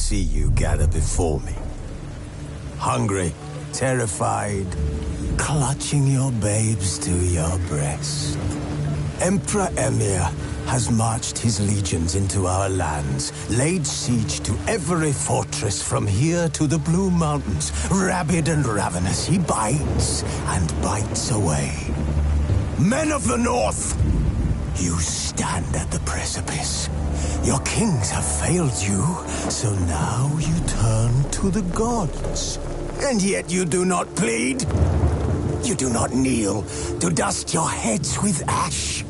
see you gather before me. Hungry, terrified, clutching your babes to your breast. Emperor Emir has marched his legions into our lands, laid siege to every fortress from here to the Blue Mountains. Rabid and ravenous, he bites and bites away. Men of the North, you stand at the precipice. Your kings have failed you, so now you turn to the gods. And yet you do not plead. You do not kneel to dust your heads with ash.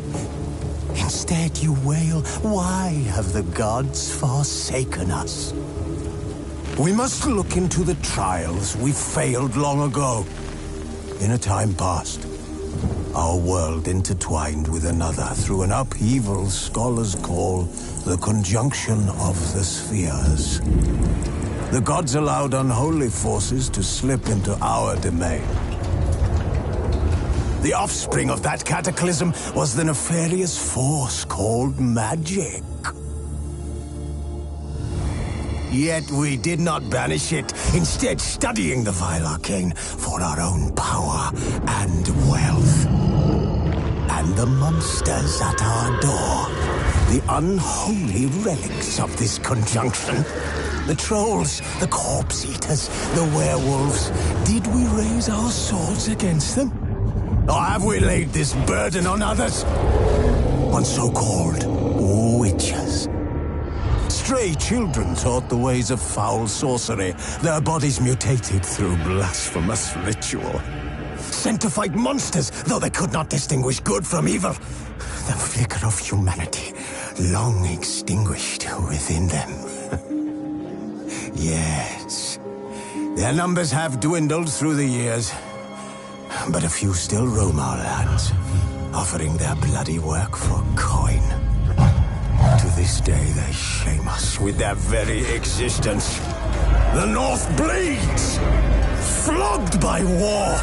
Instead you wail, why have the gods forsaken us? We must look into the trials we failed long ago. In a time past, our world intertwined with another through an upheaval scholars call the conjunction of the spheres. The gods allowed unholy forces to slip into our domain. The offspring of that cataclysm was the nefarious force called magic. Yet we did not banish it, instead studying the vile arcane for our own power and wealth. And the monsters at our door, the unholy relics of this conjunction. The trolls, the corpse-eaters, the werewolves. Did we raise our swords against them? Or have we laid this burden on others? On so-called witches. Stray children taught the ways of foul sorcery, their bodies mutated through blasphemous ritual. Sent to fight monsters, though they could not distinguish good from evil. The flicker of humanity, long extinguished within them. Yes, their numbers have dwindled through the years, but a few still roam our lands, offering their bloody work for coin. To this day they shame us with their very existence. The North bleeds, flogged by war.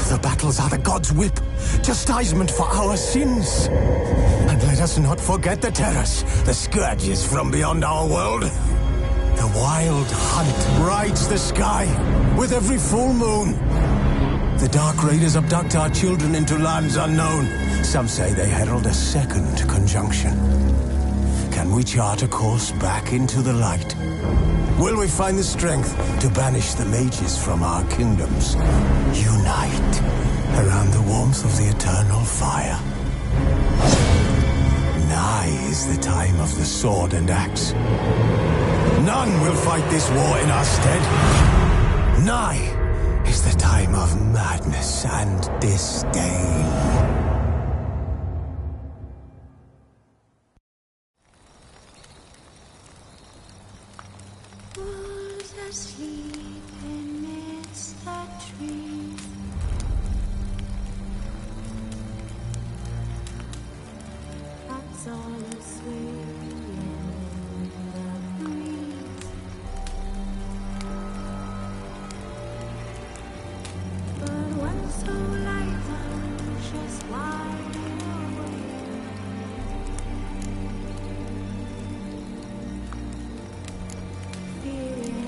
The battles are the gods' whip, chastisement for our sins. And let us not forget the terrors, the scourges from beyond our world. The wild hunt rides the sky with every full moon. The Dark Raiders abduct our children into lands unknown. Some say they herald a second conjunction. Can we chart a course back into the light? Will we find the strength to banish the mages from our kingdoms? Unite around the warmth of the eternal fire. Nigh is the time of the sword and axe. None will fight this war in our stead. Nigh is the time of madness and disdain. Asleep amidst the trees, that's all swaying in the breeze. But when so light just wide awake, feeling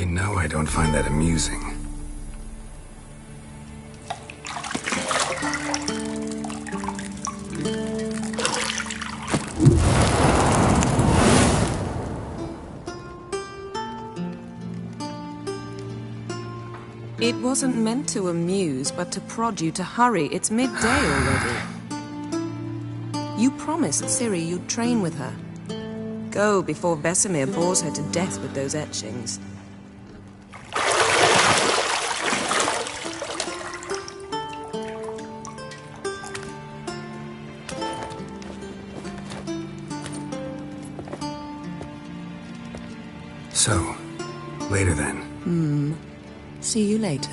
You know I don't find that amusing. It wasn't meant to amuse, but to prod you to hurry. It's midday already. You promised Ciri you'd train with her. Go before Vesemir bores her to death with those etchings. So, later then. See you later.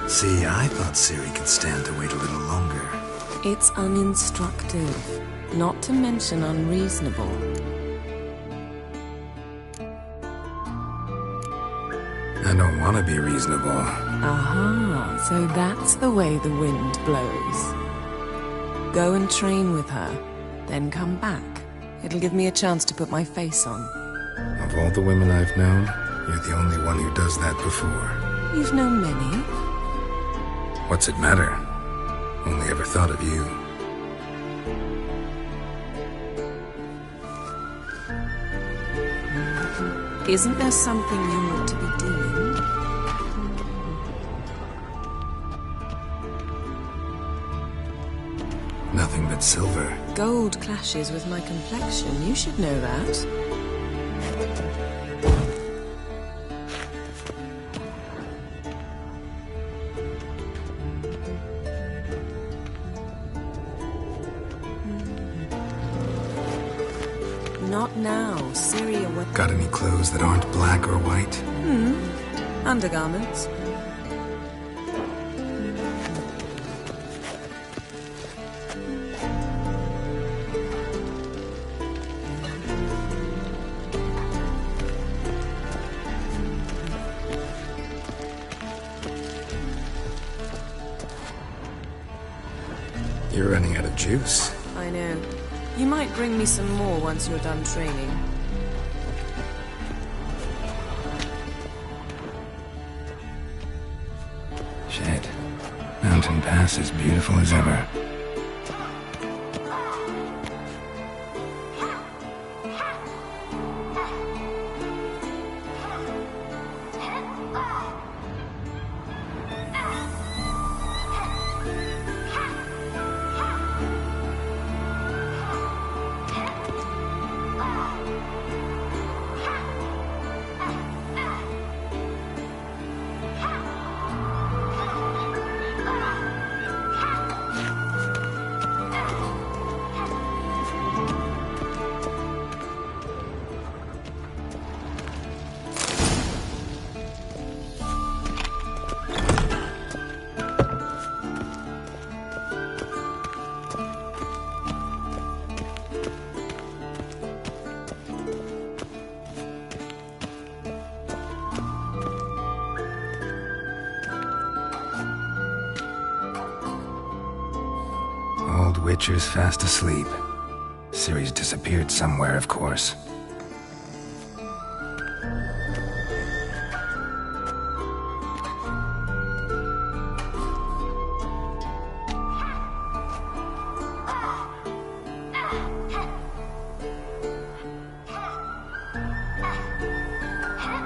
See, I thought Ciri could stand to wait a little longer. It's uninstructive, not to mention unreasonable. I don't want to be reasonable. Aha, so that's the way the wind blows. Go and train with her, then come back. It'll give me a chance to put my face on. Of all the women I've known, you're the only one who does that before. You've known many. What's it matter? Only ever thought of you. Isn't there something you ought to be doing? Nothing but silver. Gold clashes with my complexion. You should know that. Not now. Ciri, what? Got any clothes that aren't black or white? Undergarments. You're running out of juice. I know. You might bring me some more once you're done training. Shit. Mountain Pass is beautiful as ever. old Witcher's fast asleep. Ciri's disappeared somewhere, of course.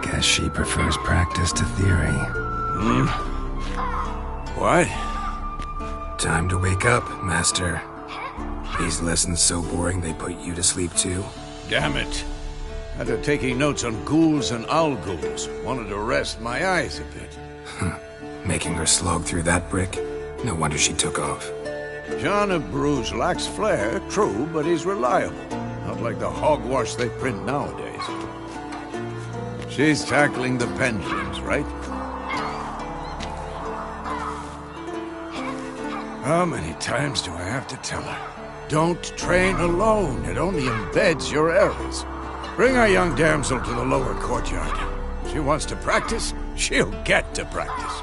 Guess she prefers practice to theory. What? Time to wake up, Master. These lessons so boring they put you to sleep too? Damn it. After taking notes on ghouls and owl ghouls, wanted to rest my eyes a bit. Making her slog through that brick? No wonder she took off. John of Bruges lacks flair, true, but he's reliable. Not like the hogwash they print nowadays. She's tackling the pendulums, right? How many times do I have to tell her? Don't train alone. It only embeds your errors. Bring our young damsel to the lower courtyard. She wants to practice, she'll get to practice.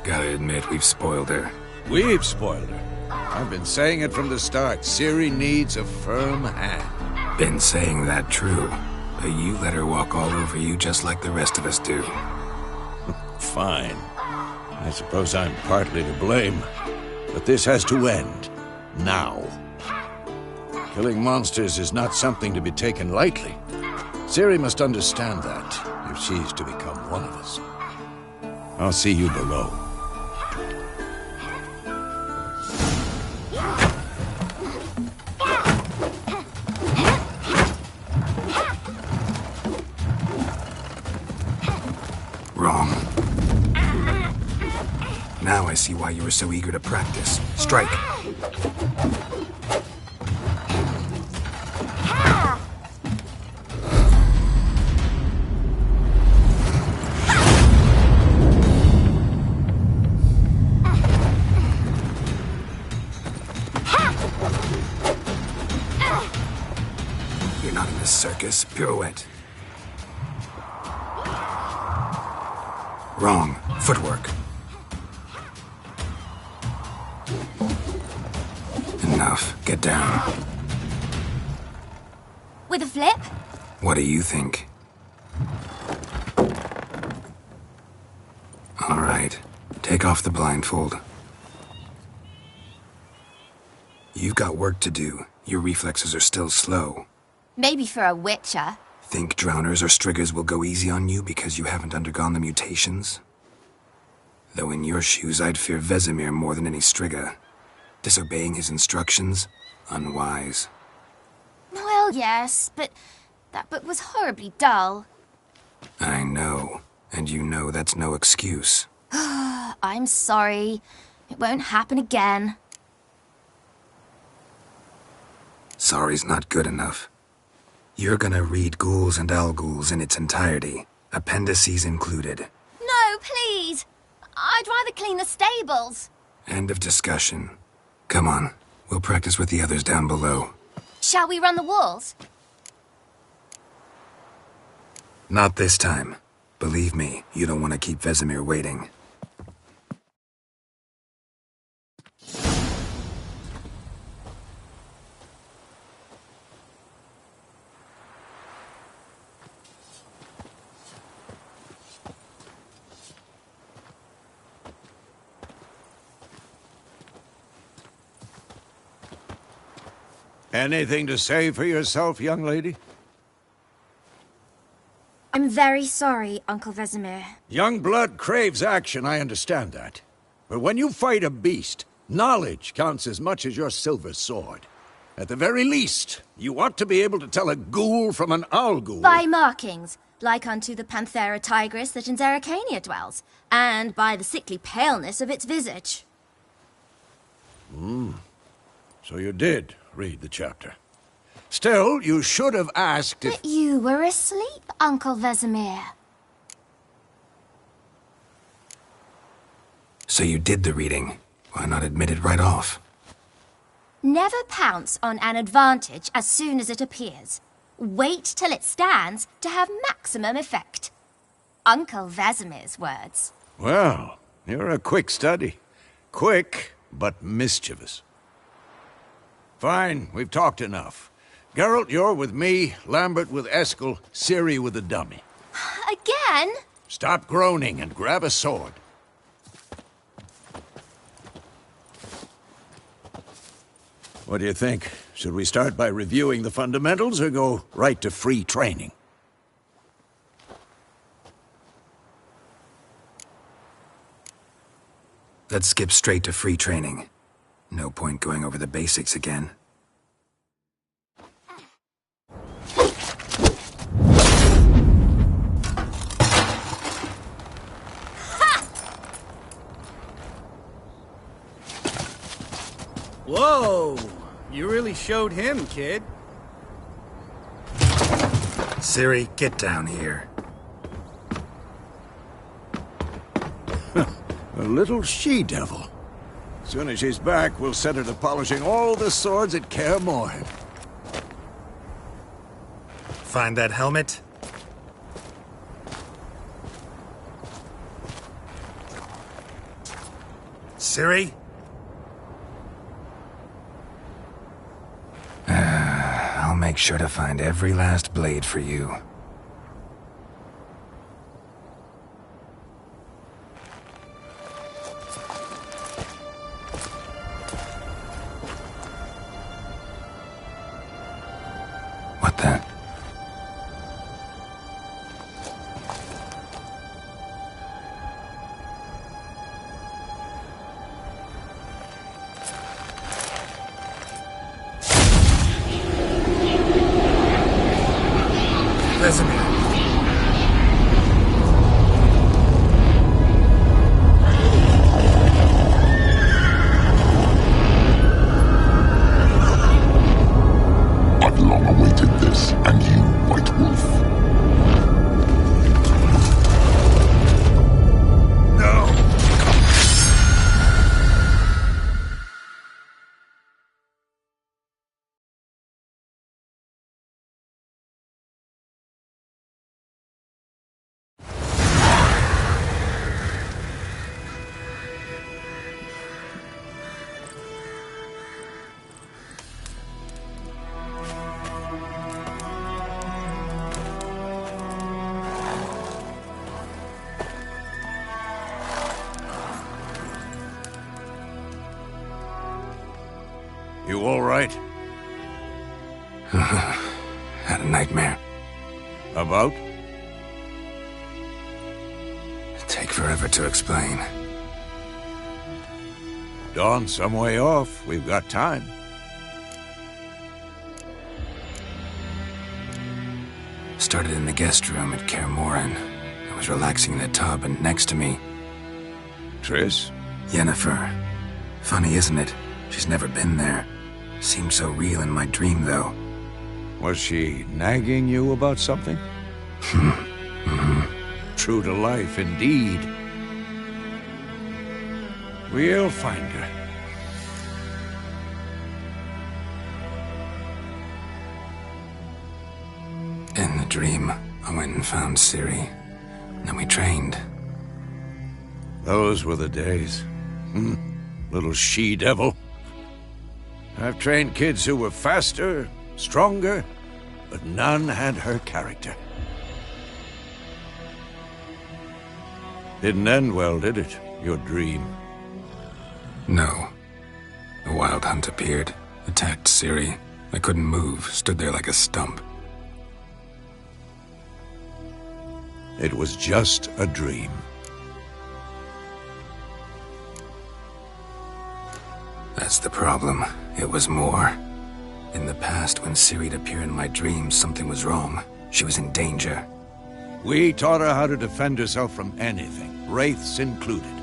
Gotta admit, we've spoiled her. We've spoiled her. I've been saying it from the start. Ciri needs a firm hand. Been saying that true, but you let her walk all over you just like the rest of us do. Fine. I suppose I'm partly to blame. But this has to end. Now. Killing monsters is not something to be taken lightly. Ciri must understand that, if she's to become one of us. I'll see you below. Wrong. Now I see why you were so eager to practice. Strike. You're not in this circus. Pirouette. Wrong. Footwork. Enough. Get down. With a flip? What do you think? All right. Take off the blindfold. You've got work to do. Your reflexes are still slow. Maybe for a witcher. Think drowners or striggers will go easy on you because you haven't undergone the mutations? Though in your shoes, I'd fear Vesemir more than any strigger. Disobeying his instructions? Unwise. Well, yes, but that book was horribly dull. I know. And you know that's no excuse. I'm sorry. It won't happen again. Sorry's not good enough. You're gonna read Ghouls and Owl Ghouls in its entirety, appendices included. No, please! I'd rather clean the stables. End of discussion. Come on, we'll practice with the others down below. Shall we run the walls? Not this time. Believe me, you don't want to keep Vesemir waiting. Anything to say for yourself, young lady? I'm very sorry, Uncle Vesemir. Young blood craves action, I understand that. But when you fight a beast, knowledge counts as much as your silver sword. At the very least, you ought to be able to tell a ghoul from an owl ghoul. By markings, like unto the Panthera tigris that in Zerrikania dwells, and by the sickly paleness of its visage. So you did read the chapter. Still, you should have asked if... But you were asleep, Uncle Vesemir. So you did the reading. Why not admit it right off? Never pounce on an advantage as soon as it appears. Wait till it stands to have maximum effect. Uncle Vesemir's words. Well, you're a quick study. Quick, but mischievous. Fine, we've talked enough. Geralt, you're with me, Lambert with Eskel, Ciri with the dummy. Again? Stop groaning and grab a sword. What do you think? Should we start by reviewing the fundamentals or go right to free training? Let's skip straight to free training. No point going over the basics again. Whoa! You really showed him, kid. Ciri, get down here. A little she-devil. As soon as she's back, we'll set her to polishing all the swords at Kaer Morhen. Find that helmet? Ciri? I'll make sure to find every last blade for you. What the? Vesemir. I've long awaited this, and you, White Wolf. No! You all right? Had a nightmare. About? Take forever to explain. Dawn's some way off. We've got time. Started in the guest room at Kaer Morhen. I was relaxing in the tub, and next to me, Triss? Yennefer. Funny, isn't it? She's never been there. Seemed so real in my dream, though. Was she nagging you about something? True to life, indeed. We'll find her. In the dream, I went and found Ciri. Then we trained. Those were the days. Little she-devil. I've trained kids who were faster, stronger, but none had her character. Didn't end well, did it? Your dream? No. The Wild Hunt appeared, attacked Ciri. I couldn't move, stood there like a stump. It was just a dream. That's the problem. It was more. In the past, when Ciri'd appear in my dreams, something was wrong. She was in danger. We taught her how to defend herself from anything, wraiths included.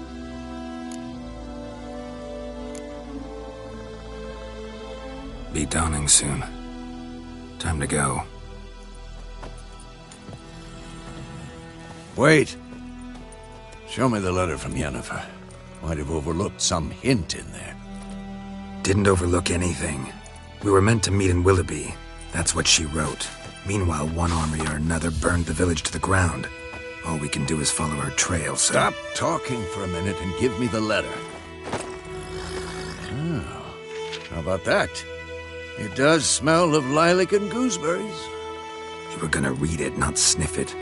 Be dawning soon. Time to go. Wait. Show me the letter from Yennefer. Might have overlooked some hint in there. Didn't overlook anything. We were meant to meet in Willoughby. That's what she wrote. Meanwhile, one army or another burned the village to the ground. All we can do is follow her trail, so... Stop talking for a minute and give me the letter. How about that? It does smell of lilac and gooseberries. You were gonna read it, not sniff it.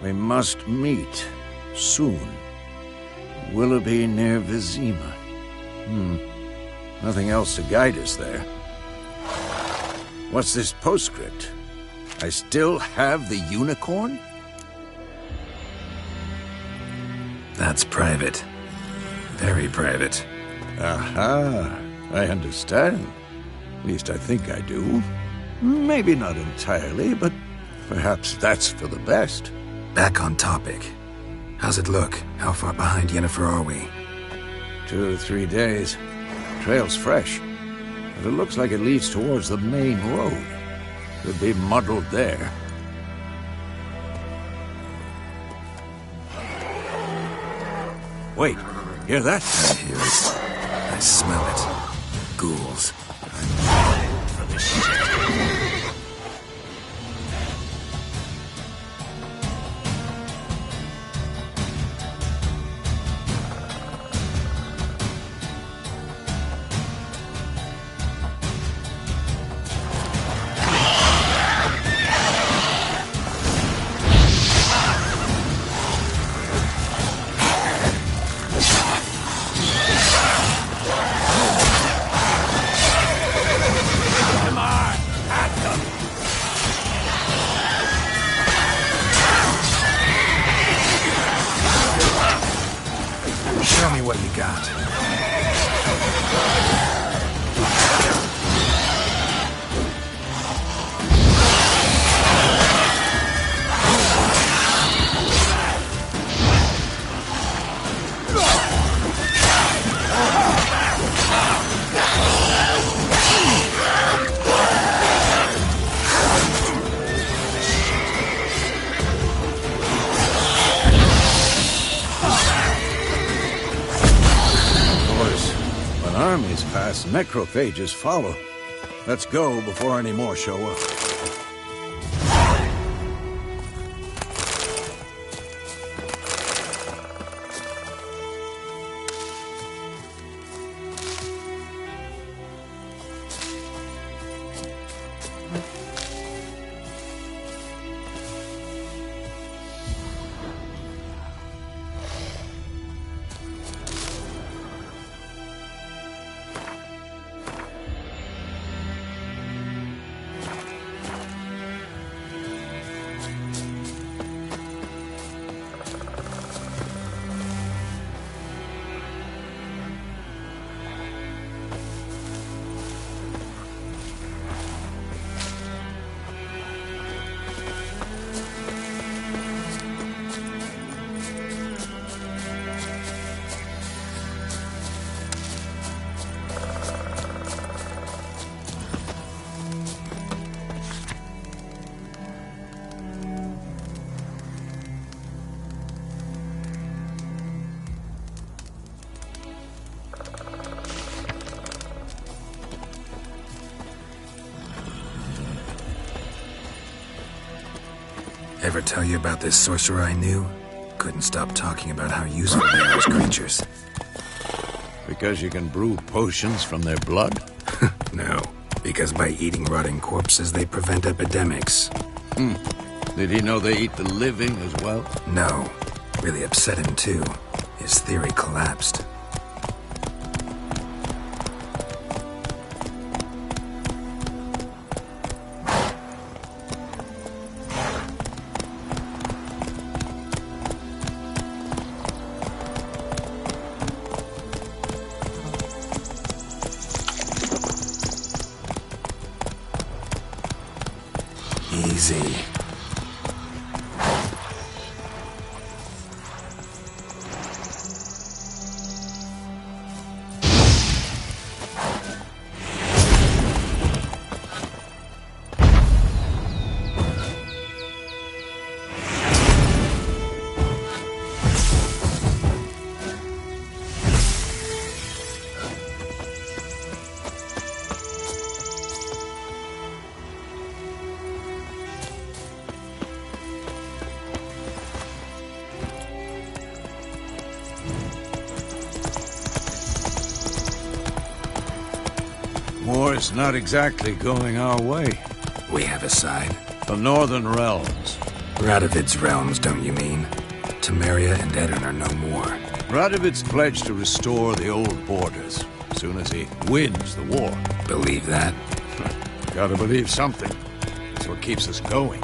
We must meet soon. Willoughby near Vizima. Nothing else to guide us there. What's this postscript? I still have the unicorn? That's private. Very private. Aha, I understand. At least I think I do. Maybe not entirely, but perhaps that's for the best. Back on topic. How's it look? How far behind Yennefer are we? 2 or 3 days. Trail's fresh, but it looks like it leads towards the main road. Could be muddled there. Wait, hear that? I hear it. I smell it. Ghouls. Show me what you got. Armies pass, necrophages follow. Let's go before any more show up. Ever tell you about this sorcerer I knew? Couldn't stop talking about how useful they are as creatures. Because you can brew potions from their blood? No, because by eating rotting corpses, they prevent epidemics. Did he know they eat the living as well? No. Really upset him, too. His theory collapsed. Easy. war's not exactly going our way. We have a side. The Northern Realms. Radovid's realms, don't you mean? Temeria and Edirn are no more. Radovid's pledged to restore the old borders as soon as he wins the war. Believe that? Gotta believe something. That's what keeps us going.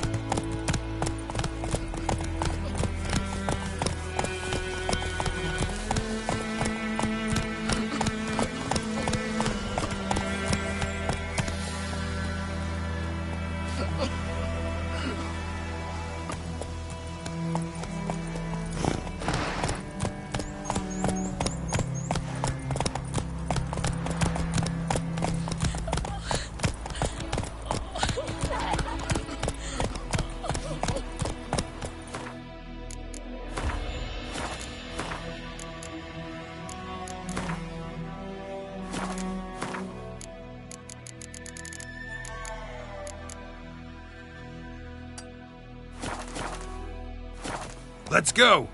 Let's go!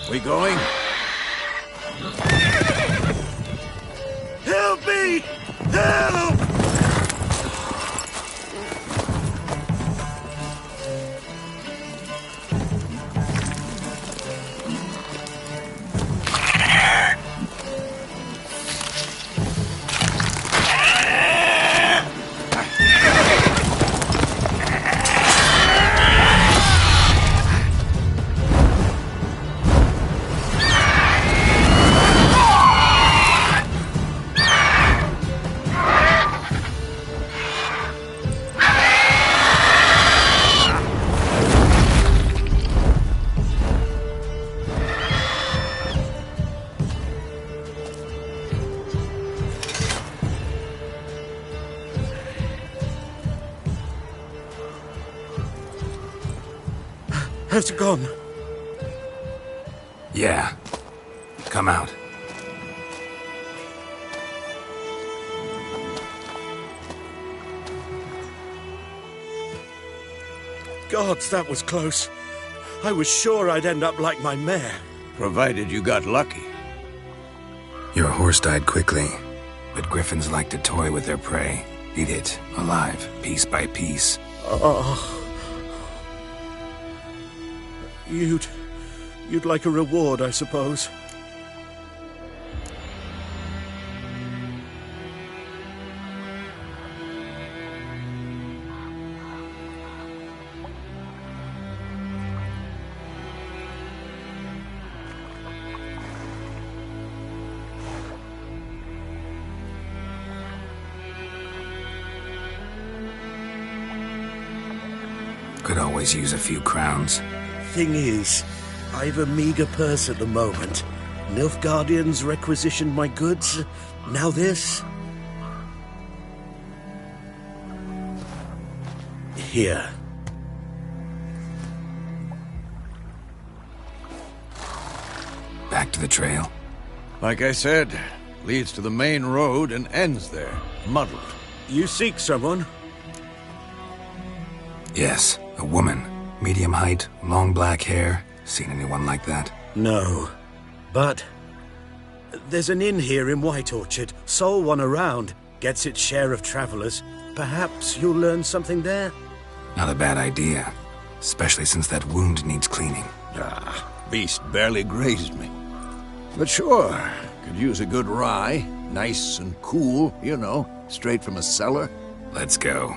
We going? Help me! Help! How's it gone? Yeah. Come out. Gods, that was close. I was sure I'd end up like my mare. Provided you got lucky. Your horse died quickly, but griffins like to toy with their prey. Eat it, alive, piece by piece. Oh. You'd like a reward, I suppose. Could always use a few crowns. Thing is, I've a meager purse at the moment. Nilfgaardians requisitioned my goods. Now this. Here. Back to the trail. Like I said, leads to the main road and ends there, muddled. You seek someone? Yes, a woman. Medium height, long black hair. Seen anyone like that? No. But there's an inn here in White Orchard. Sole one around. Gets its share of travelers. Perhaps you'll learn something there? Not a bad idea. Especially since that wound needs cleaning. Beast barely grazed me. But sure, could use a good rye. Nice and cool, you know, straight from a cellar. Let's go.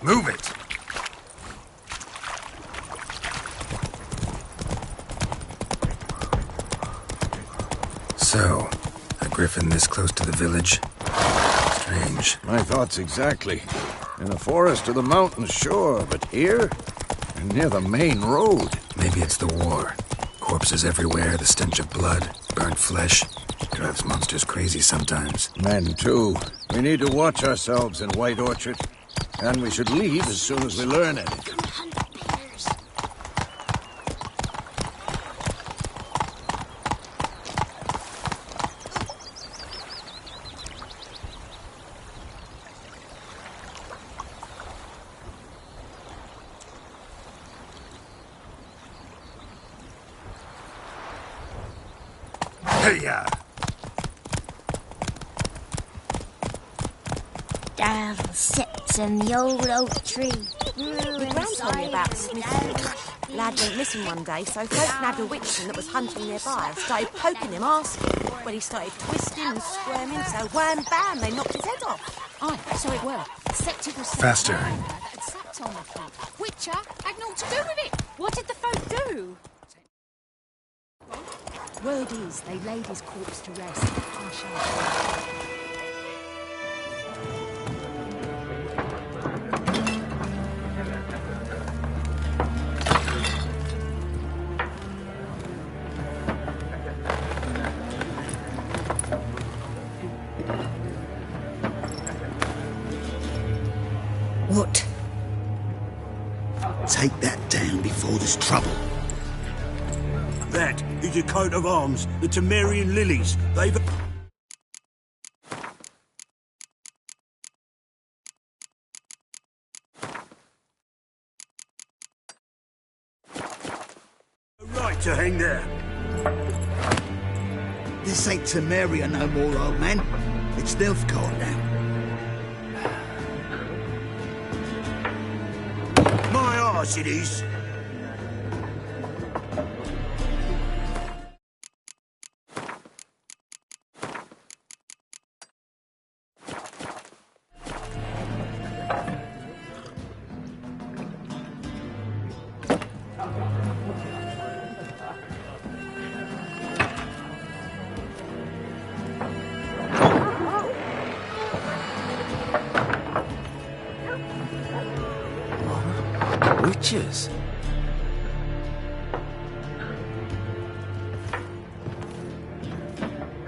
Move it! So, a griffin this close to the village? Strange. My thoughts exactly. In a forest or the mountain shore, but here? And near the main road. Maybe it's the war. Corpses everywhere, the stench of blood, burnt flesh. Drives monsters crazy sometimes. Men, too. We need to watch ourselves in White Orchard. And we should leave as soon as we learn anything. Hey-ya! Down sits in the old oak tree. The Gran told me about Smith. Lad went missing one day, so folk nabbed a witchman that was hunting nearby and started poking him, asking. When he started twisting and squirming, so wham bam, they knocked his head off. Aye, so it were. Sceptical Faster. that had sat on the folk. Witcher had naught to do with it. What did the folk do? Word is they laid his corpse to rest. I shall. What? Take that down before there's trouble. That is a coat of arms, the Temerian lilies. They've... right to hang there. This ain't Temeria no more, old man. It's Nilfgaard now. My arse it is. Witches?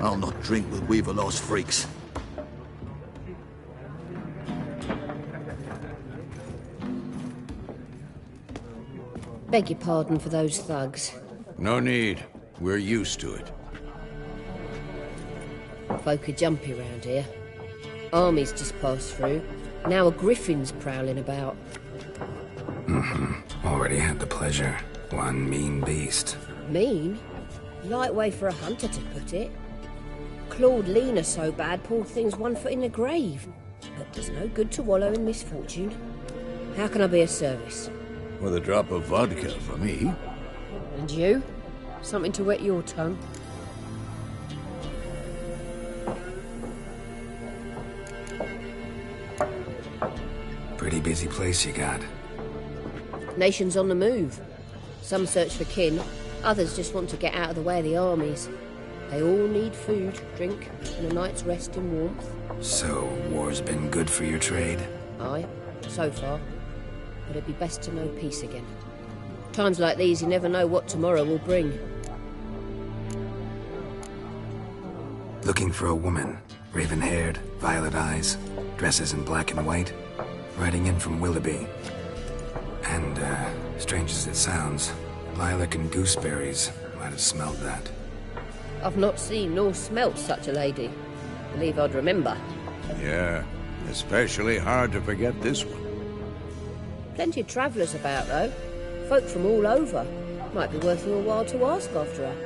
I'll not drink with Weaverlost freaks. Beg your pardon for those thugs. No need. We're used to it. Folk are jumpy round here. Armies just passed through. Now a griffin's prowling about. Already had the pleasure. One mean beast. Mean? Light way for a hunter to put it. Clawed Lena so bad, poor thing's 1 foot in the grave. But there's no good to wallow in misfortune. How can I be of service? With a drop of vodka for me. And you? Something to wet your tongue? Pretty busy place you got. Nations on the move. Some search for kin, others just want to get out of the way of the armies. They all need food, drink, and a night's rest in warmth. So, war's been good for your trade? Aye, so far. But it'd be best to know peace again. Times like these, you never know what tomorrow will bring. Looking for a woman. Raven-haired, violet eyes, dresses in black and white. Riding in from Willoughby. And, strange as it sounds, lilac and gooseberries might have smelled that. I've not seen nor smelt such a lady. Believe I'd remember. Yeah, especially hard to forget this one. Plenty of travellers about, though. Folk from all over. Might be worth your while to ask after her.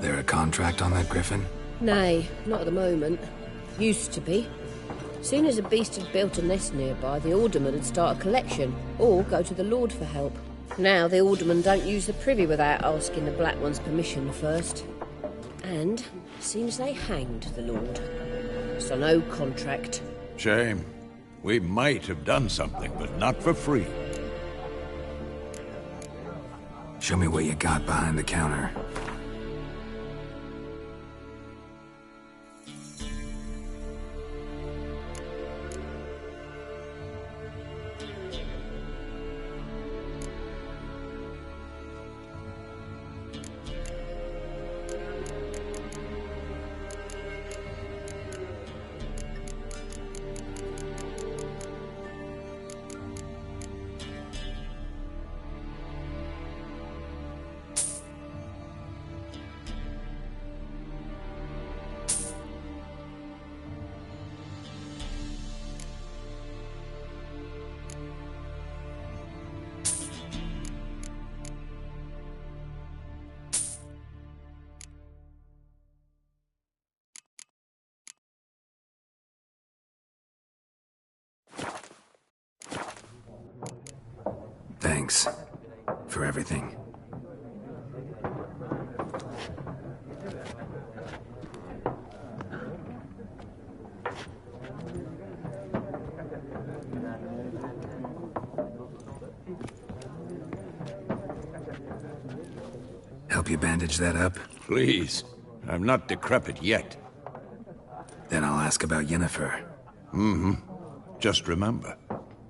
There a contract on that griffin? Nay, not at the moment. Used to be. Soon as a beast had built a nest nearby, the alderman would start a collection, or go to the Lord for help. Now the aldermen don't use the privy without asking the Black One's permission first. And seems they hanged the Lord. So no contract. Shame. We might have done something, but not for free. Show me what you got behind the counter. Thanks for everything. Help you bandage that up? Please. I'm not decrepit yet. Then I'll ask about Yennefer. Mm-hmm. Just remember,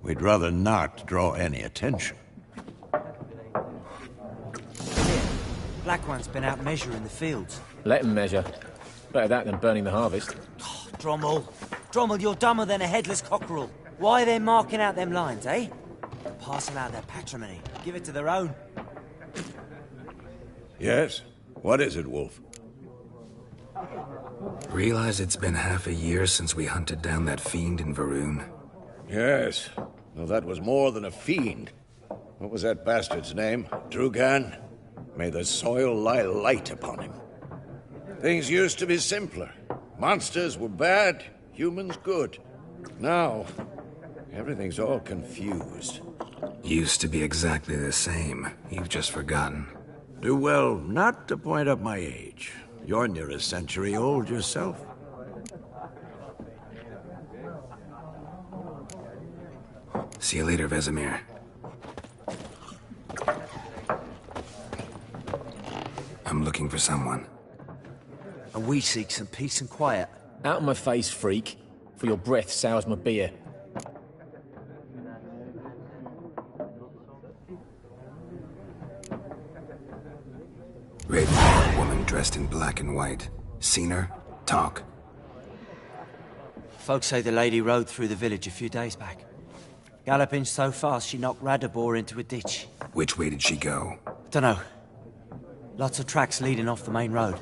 we'd rather not draw any attention. Black One's been out measuring the fields. Let him measure. Better that than burning the harvest. Oh, Drommel, you're dumber than a headless cockerel. Why are they marking out them lines, eh? Passing out their patrimony. Give it to their own. Yes? What is it, Wolf? Realize it's been half a year since we hunted down that fiend in Varun? Yes. Well, that was more than a fiend. What was that bastard's name? Drugan? May the soil lie light upon him. Things used to be simpler. Monsters were bad, humans good. Now, everything's all confused. Used to be exactly the same. You've just forgotten. Do well not to point up my age. You're near a century old yourself. See you later, Vesemir. I'm looking for someone. And we seek some peace and quiet. Out of my face, freak. For your breath sours my beer. Raven, woman dressed in black and white. Seen her? Talk. Folks say the lady rode through the village a few days back. Galloping so fast she knocked Radabor into a ditch. Which way did she go? Dunno. Lots of tracks leading off the main road.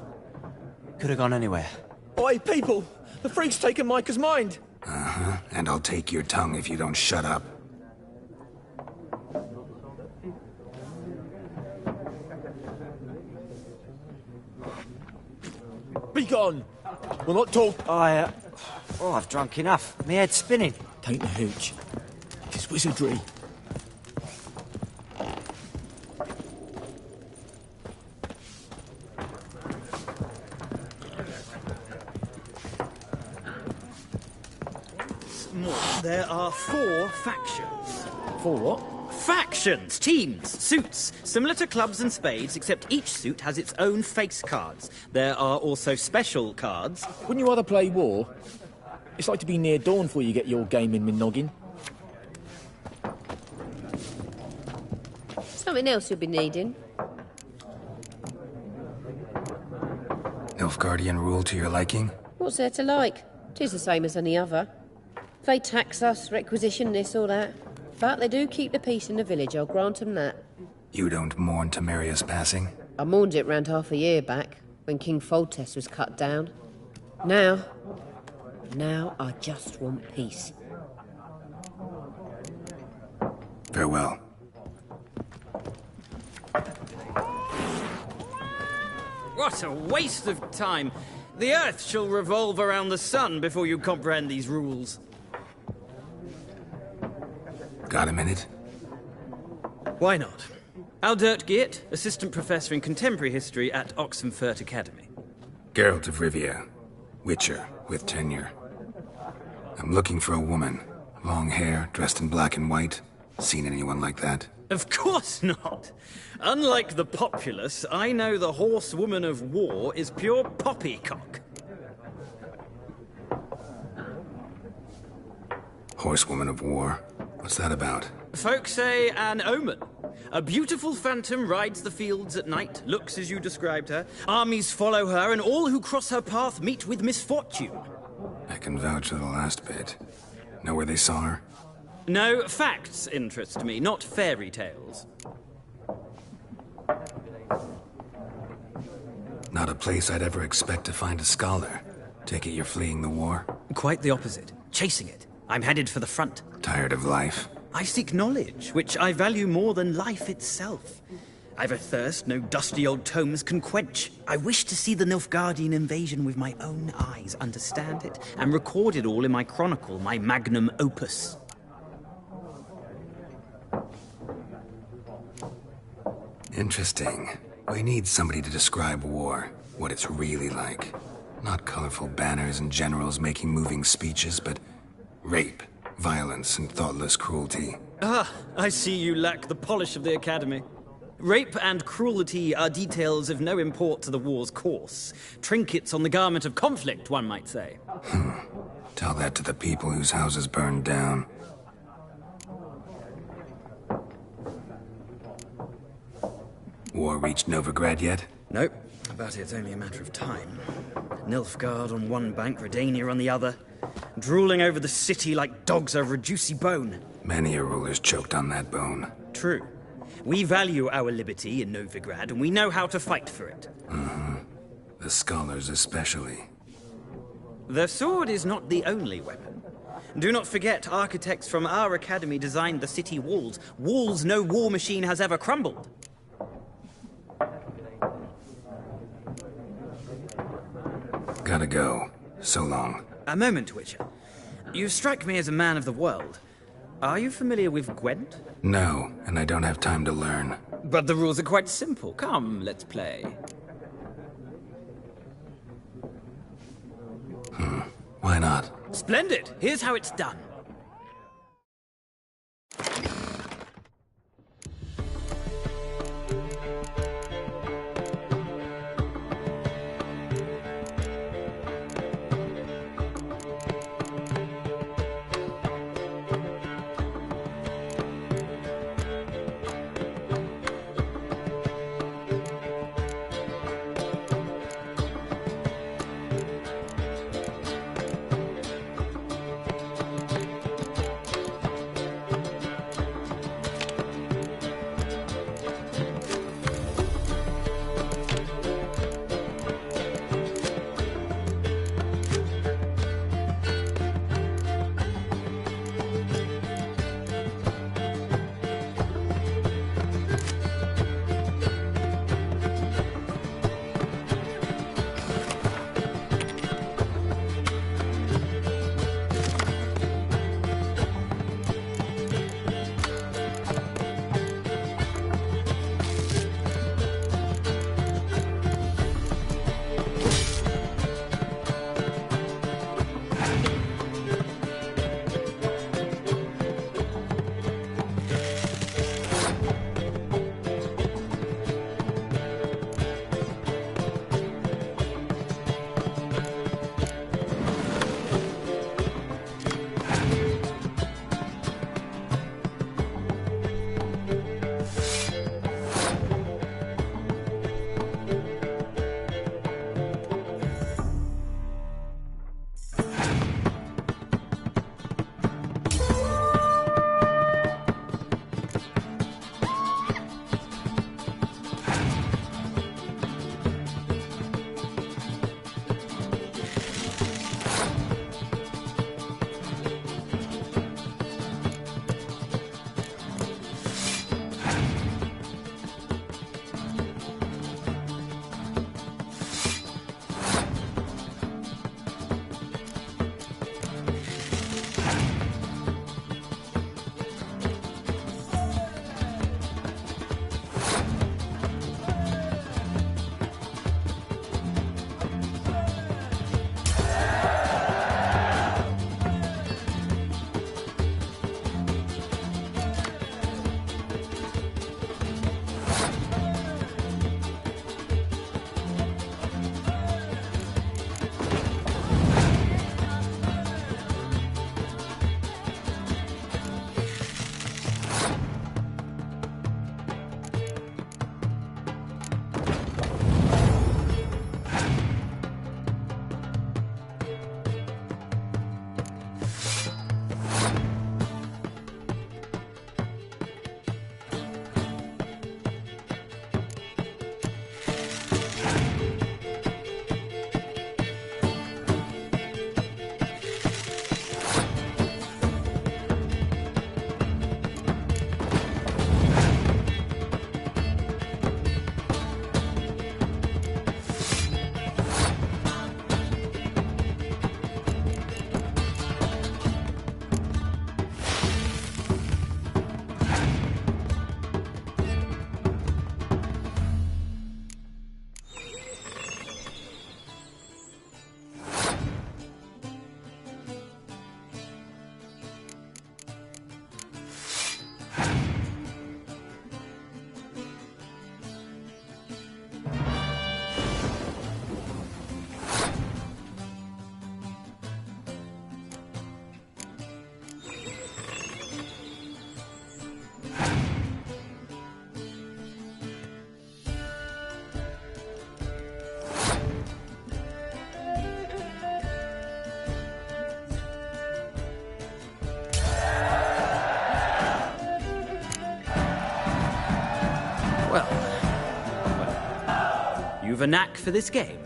Could have gone anywhere. Oi, people! The freak's taken Micah's mind! Uh-huh. And I'll take your tongue if you don't shut up. Be gone! We'll not talk. I've drunk enough. My head's spinning. Tain't the hooch. It's wizardry. There are 4 factions. 4 what? Factions, teams, suits, similar to clubs and spades, except each suit has its own face cards. There are also special cards. Wouldn't you rather play war? It's like to be near dawn before you get your game in my noggin. Something else you'll be needing. Nilfgaardian rule to your liking? What's there to like? 'Tis the same as any other. They tax us, requisition this or that. But they do keep the peace in the village, I'll grant them that. You don't mourn Temeria's passing? I mourned it round half a year back, when King Foltest was cut down. Now I just want peace. Farewell. What a waste of time! The Earth shall revolve around the sun before you comprehend these rules. Got a minute? Why not? Aldert Geert, Assistant Professor in Contemporary History at Oxenfurt Academy. Geralt of Rivia. Witcher with tenure. I'm looking for a woman. Long hair, dressed in black and white. Seen anyone like that? Of course not. Unlike the populace, I know the horsewoman of war is pure poppycock. Horsewoman of war? What's that about? Folk say an omen. A beautiful phantom rides the fields at night, looks as you described her. Armies follow her, and all who cross her path meet with misfortune. I can vouch for the last bit. Know where they saw her? No, facts interest me, not fairy tales. Not a place I'd ever expect to find a scholar. Take it you're fleeing the war? Quite the opposite. Chasing it. I'm headed for the front. Tired of life? I seek knowledge, which I value more than life itself. I've a thirst no dusty old tomes can quench. I wish to see the Nilfgaardian invasion with my own eyes, understand it, and record it all in my chronicle, my magnum opus. Interesting. We need somebody to describe war, what it's really like. Not colorful banners and generals making moving speeches, but rape, violence, and thoughtless cruelty. Ah, I see you lack the polish of the Academy. Rape and cruelty are details of no import to the war's course. Trinkets on the garment of conflict, one might say. Tell that to the people whose houses burned down. War reached Novigrad yet? Nope, but it's only a matter of time. Nilfgaard on one bank, Redania on the other. Drooling over the city like dogs over a juicy bone. Many a ruler's choked on that bone. True. We value our liberty in Novigrad, and we know how to fight for it. The scholars especially. The sword is not the only weapon. Do not forget, architects from our academy designed the city walls. Walls no war machine has ever crumbled. Gotta go. So long. A moment, Witcher. You strike me as a man of the world. Are you familiar with Gwent? No, and I don't have time to learn. But the rules are quite simple. Come, let's play. Why not? Splendid! Here's how it's done. You've a knack for this game.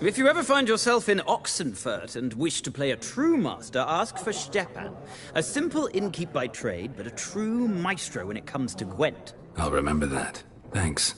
If you ever find yourself in Oxenfurt and wish to play a true master, ask for Stepan. A simple innkeep by trade, but a true maestro when it comes to Gwent. I'll remember that. Thanks.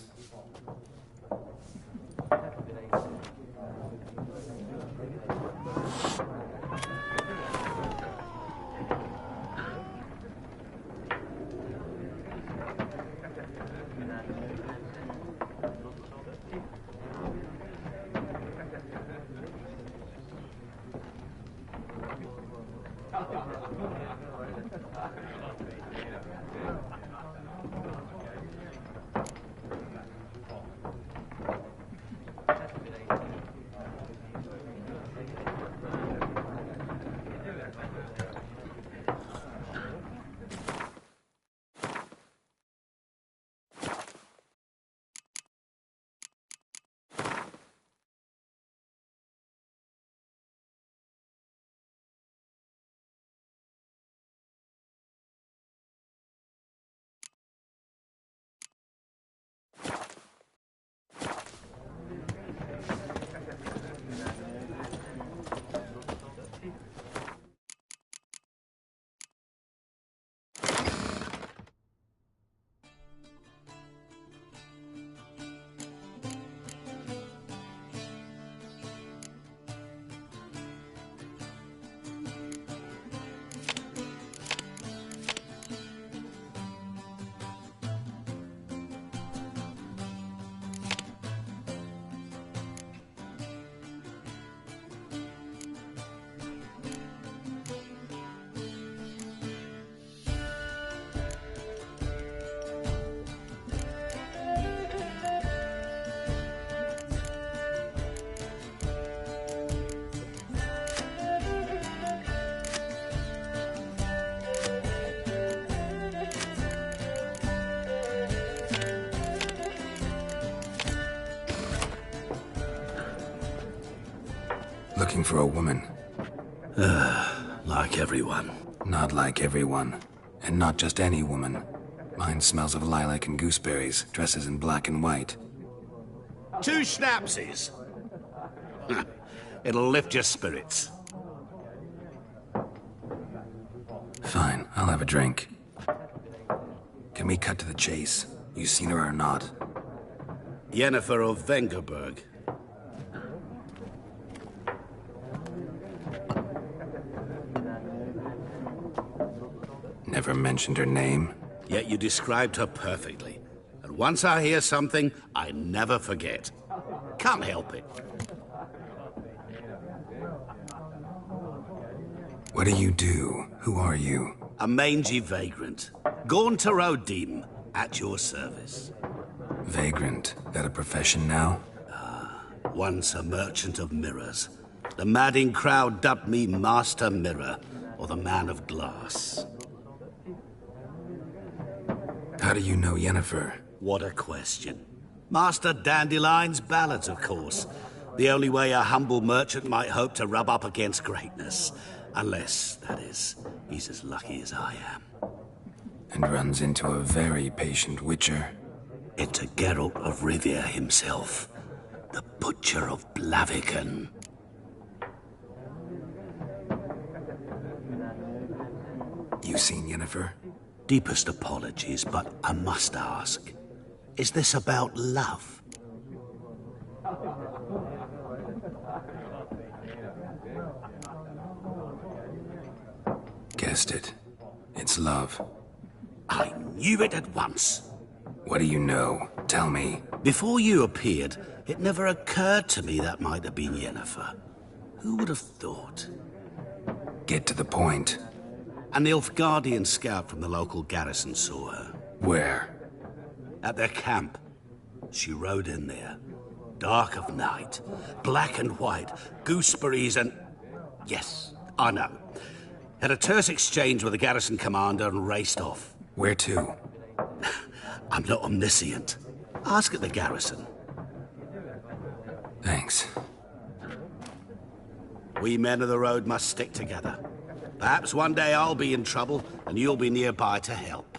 Looking for a woman. Like everyone. Not like everyone. And not just any woman. Mine smells of lilac and gooseberries, dresses in black and white. 2 schnapsies. It'll lift your spirits. Fine, I'll have a drink. Can we cut to the chase? You seen her or not? Yennefer of Vengerberg. Never mentioned her name. Yet you described her perfectly. And once I hear something, I never forget. Can't help it. What do you do? Who are you? A mangy vagrant. Gaunter O'Deem, at your service. Vagrant? That a profession now? Once a merchant of mirrors. The madding crowd dubbed me Master Mirror, or the Man of Glass. How do you know Yennefer? What a question. Master Dandelion's ballads, of course. The only way a humble merchant might hope to rub up against greatness. Unless, that is, he's as lucky as I am. And runs into a very patient witcher. Into Geralt of Rivia himself. The Butcher of Blaviken. You seen Yennefer? Deepest apologies, but I must ask. Is this about love? Guessed it. It's love. I knew it at once. What do you know? Tell me. Before you appeared, it never occurred to me that might have been Yennefer. Who would have thought? Get to the point. An Nilfgaardian scout from the local garrison saw her. Where? At their camp. She rode in there. Dark of night. Black and white. Gooseberries and... Yes, I know. Had a terse exchange with the garrison commander and raced off. Where to? I'm not omniscient. Ask at the garrison. Thanks. We men of the road must stick together. Perhaps one day I'll be in trouble, and you'll be nearby to help.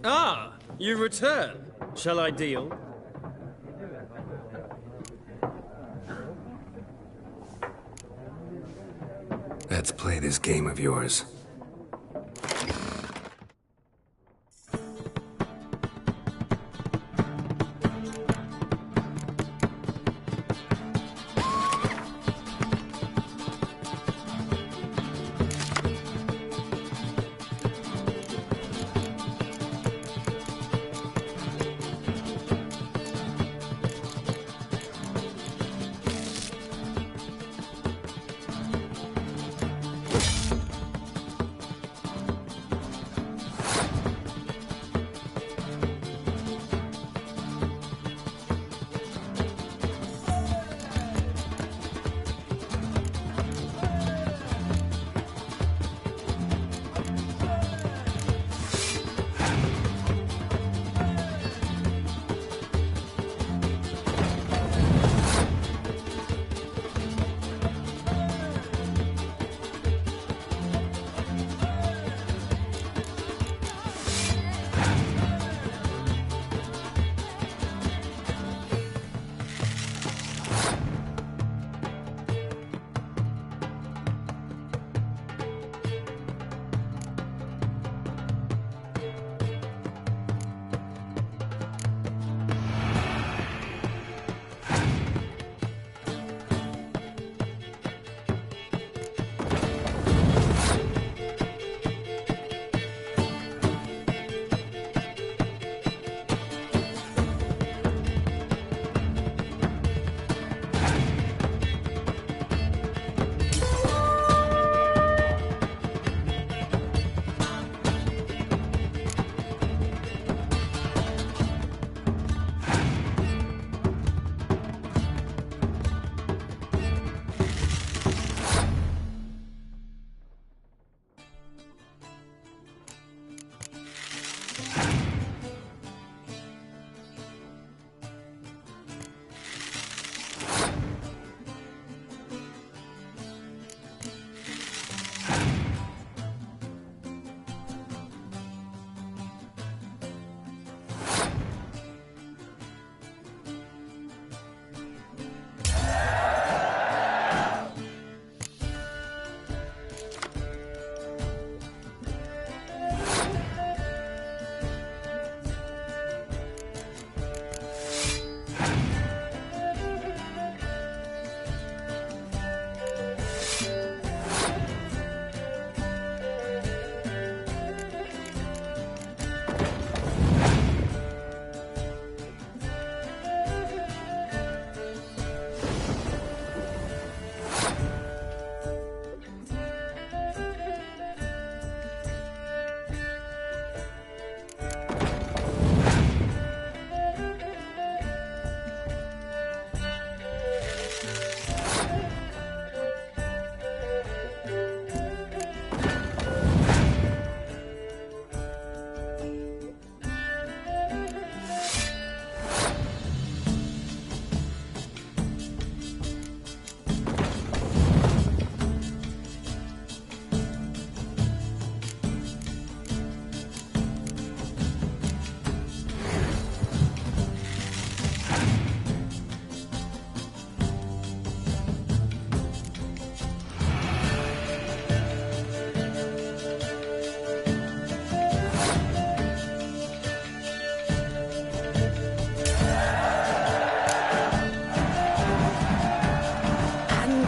Ah, you return. Shall I deal? Let's play this game of yours.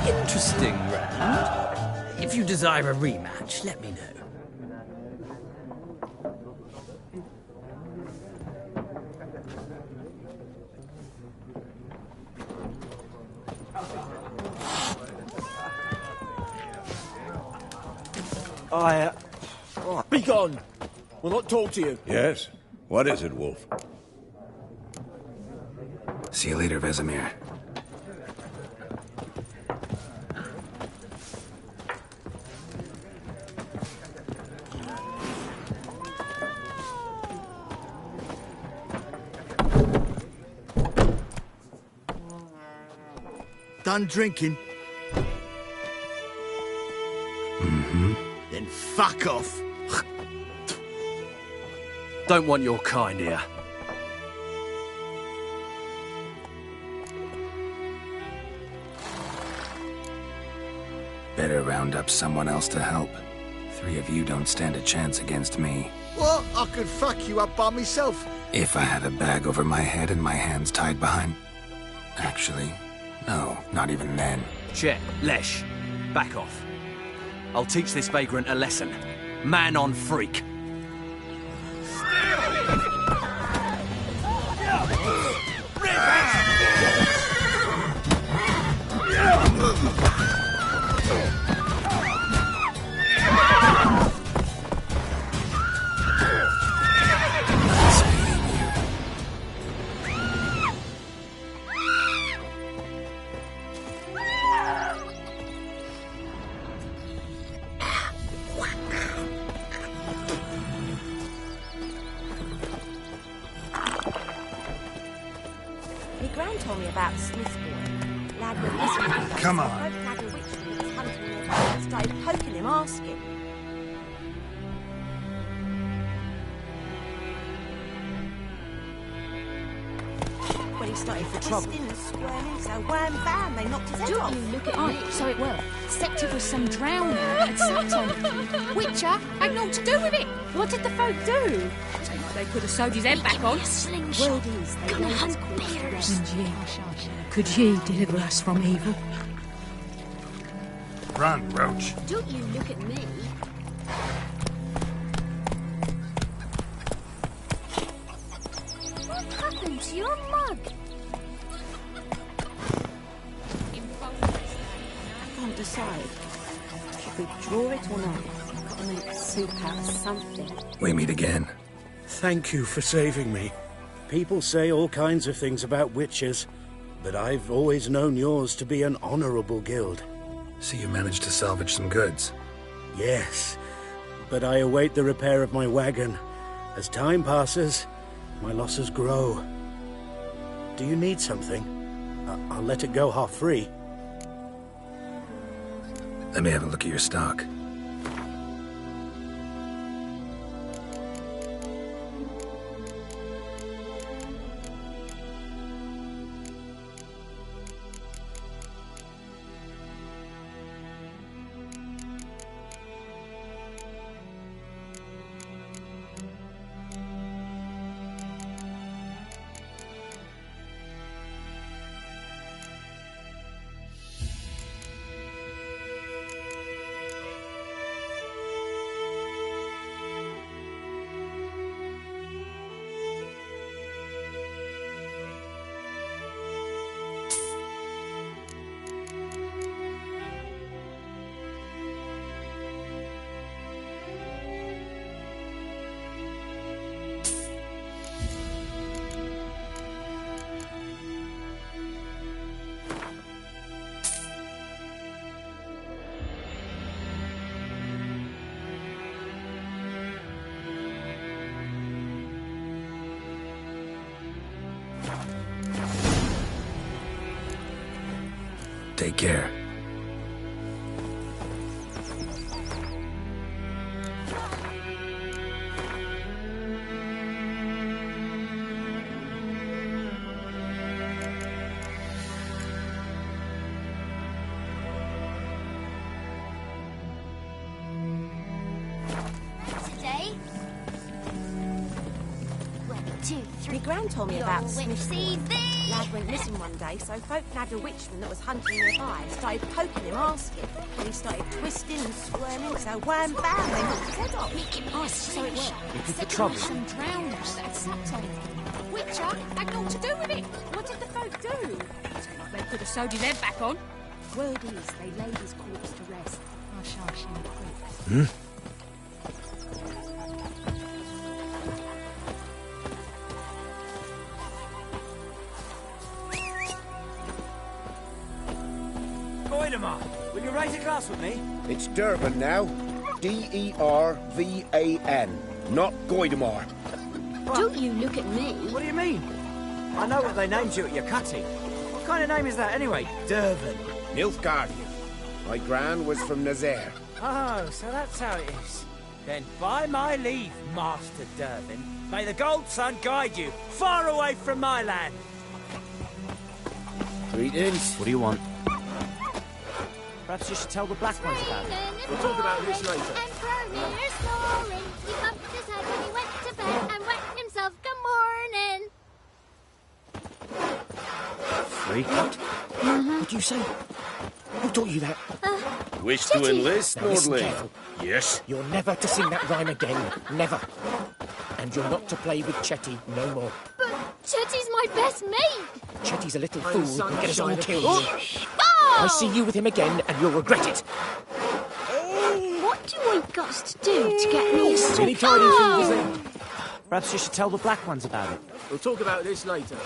Interesting round. If you desire a rematch, let me know. Be gone! We'll not talk to you. Yes? What is it, Wolf? See you later, Vesemir. Done drinking? Mm-hmm. Then fuck off. Don't want your kind here. Better round up someone else to help. 3 of you don't stand a chance against me. What? I could fuck you up by myself. If I had a bag over my head and my hands tied behind... Actually, no, not even then. Chet, Lesh, back off. I'll teach this vagrant a lesson. Man on freak. My gran told me about Smith's boy. Lad went missing one day, Come so on. I broke Lad a witchman that was hunting nearby and started poking him, asking. When he started twisting and squirming, so wham bam, they knocked his head off. Don't you look at me. So it were. Except it was some drowner had sat on it. Witcher had naught to do with it. What did the folk do? Seemed like they could have sewed his head back on. Word is, they laid his corpse to rest. And ye, could ye deliver us from evil? Run, Roach. Don't you look at me. What happened to your mug? I can't decide. Should we draw it or not? Got to make soup out of something. We meet again. Thank you for saving me. People say all kinds of things about witches, but I've always known yours to be an honorable guild. So you managed to salvage some goods? Yes, but I await the repair of my wagon. As time passes, my losses grow. Do you need something? I'll let it go half-free. Let me have a look at your stock. Take care. Today? 1, 2, 3. My gran told me about Smith's See boy. thee! Lad went missing one day, so folk nabbed a witchman that was hunting nearby and started poking him, asking. When he started twisting and squirming, so wham bam, they knocked his head off. Make it nice, so it were. Looking for Except trouble. it was some drowners that had sat on it. Witcher had naught to do with it. What did the folk do? Seemed like they could have sewed his head back on. Word is, they laid his corpse to rest. I shall see you quick. Goidemar, will you raise a glass with me? It's Durban now. D-E-R-V-A-N. Not Goidemar. Don't you look at me. What do you mean? I know what they named you at your cutting. What kind of name is that anyway? Durban. Nilfgaardian. My gran was from Nazaire. Oh, so that's how it is. Then by my leave, Master Durbin, may the Gold Sun guide you far away from my land. Greetings. What do you want? Perhaps you should tell the Black Ones about it. We'll talk about this later. Emperor snoring. He bumped his head when he went to bed and whacked himself. Good morning. Freak. What'd you say? Who taught you that? Wish to enlist, Now listen Lordling? careful. Yes. You're never to sing that rhyme again. Never. And you're not to play with Chetty no more. But Chetty's my best mate. Chetty's a little I'm fool who'll get us all sunshine. killed. Oh! I see you with him again and you'll regret it. What do I got to do to get me a stop? Any tidings from the Zen? Perhaps you should tell the Black Ones about it. We'll talk about this later.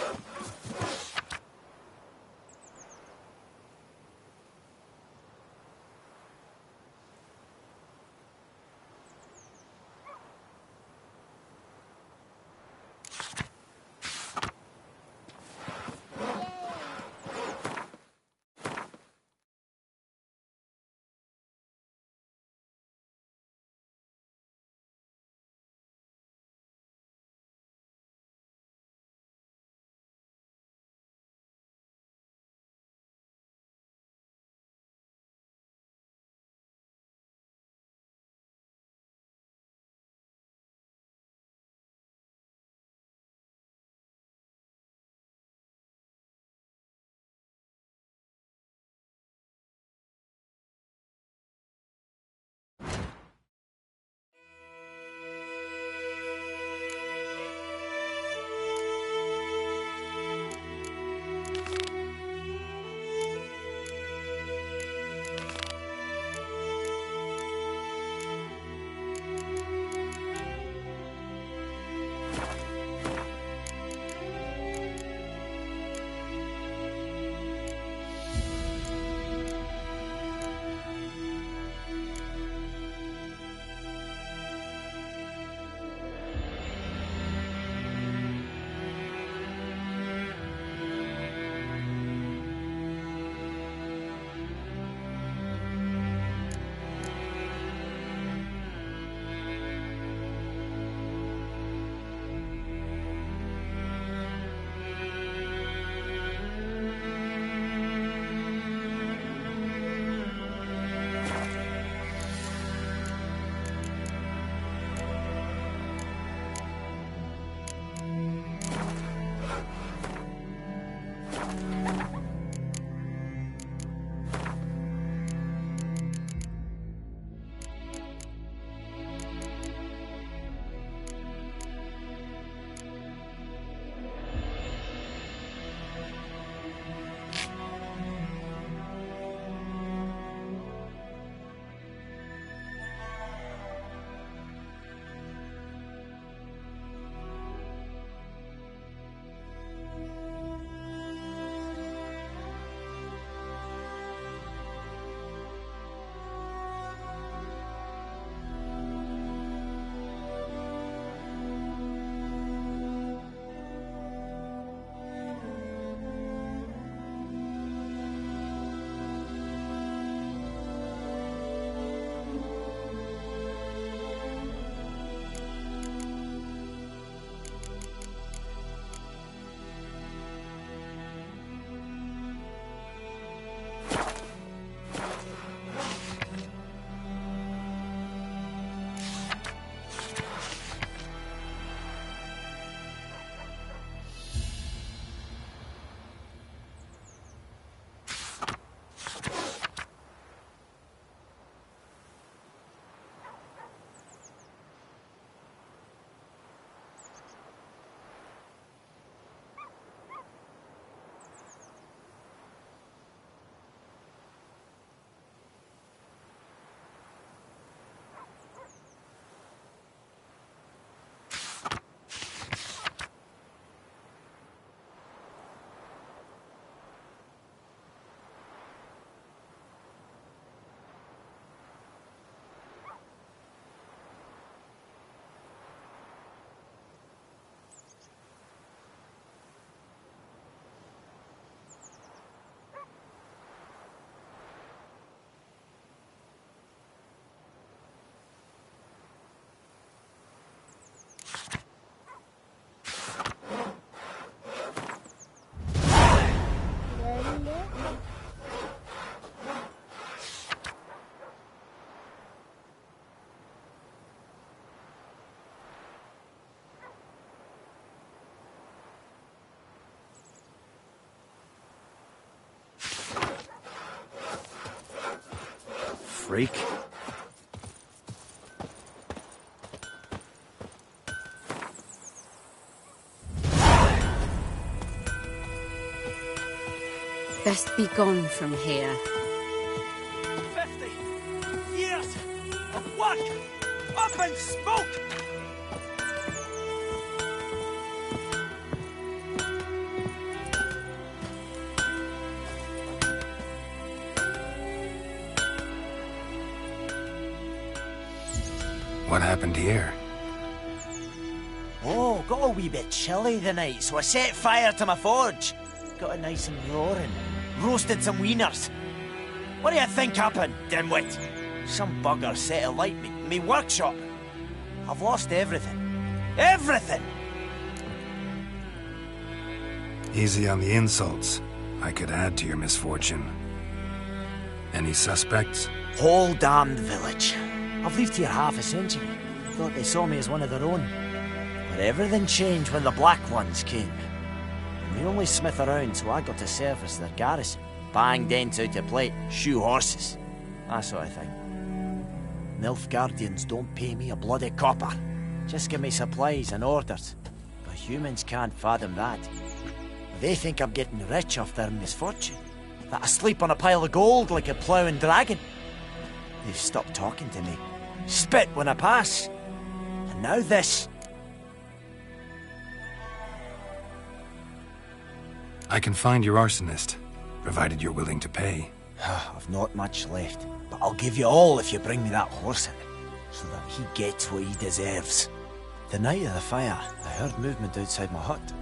freak. Best be gone from here. 50 years of work up in smoke! What happened here? Oh, got a wee bit chilly the night, so I set fire to my forge. Got it nice and roaring. Roasted some wieners. What do you think happened, dimwit? Some bugger set alight me workshop. I've lost everything. Everything! Easy on the insults. I could add to your misfortune. Any suspects? Whole damned village. I've lived here half a century. Thought they saw me as one of their own. But everything changed when the Black Ones came. And the only smith around, so I got to service their garrison. Bang dents out of plate, shoe horses. That sort of thing. Nilfgaardians don't pay me a bloody copper. Just give me supplies and orders. But humans can't fathom that. They think I'm getting rich off their misfortune. That I sleep on a pile of gold like a ploughing dragon. They've stopped talking to me. Spit when I pass. And now this. I can find your arsonist, provided you're willing to pay. I've not much left, but I'll give you all if you bring me that horse in, so that he gets what he deserves. The night of the fire, I heard movement outside my hut.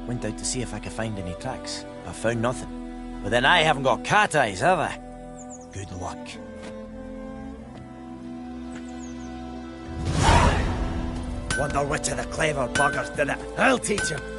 Went out to see if I could find any tracks, but found nothing. But then I haven't got cat eyes, have I? Good luck. Wonder which of the clever buggers did it. I'll teach him.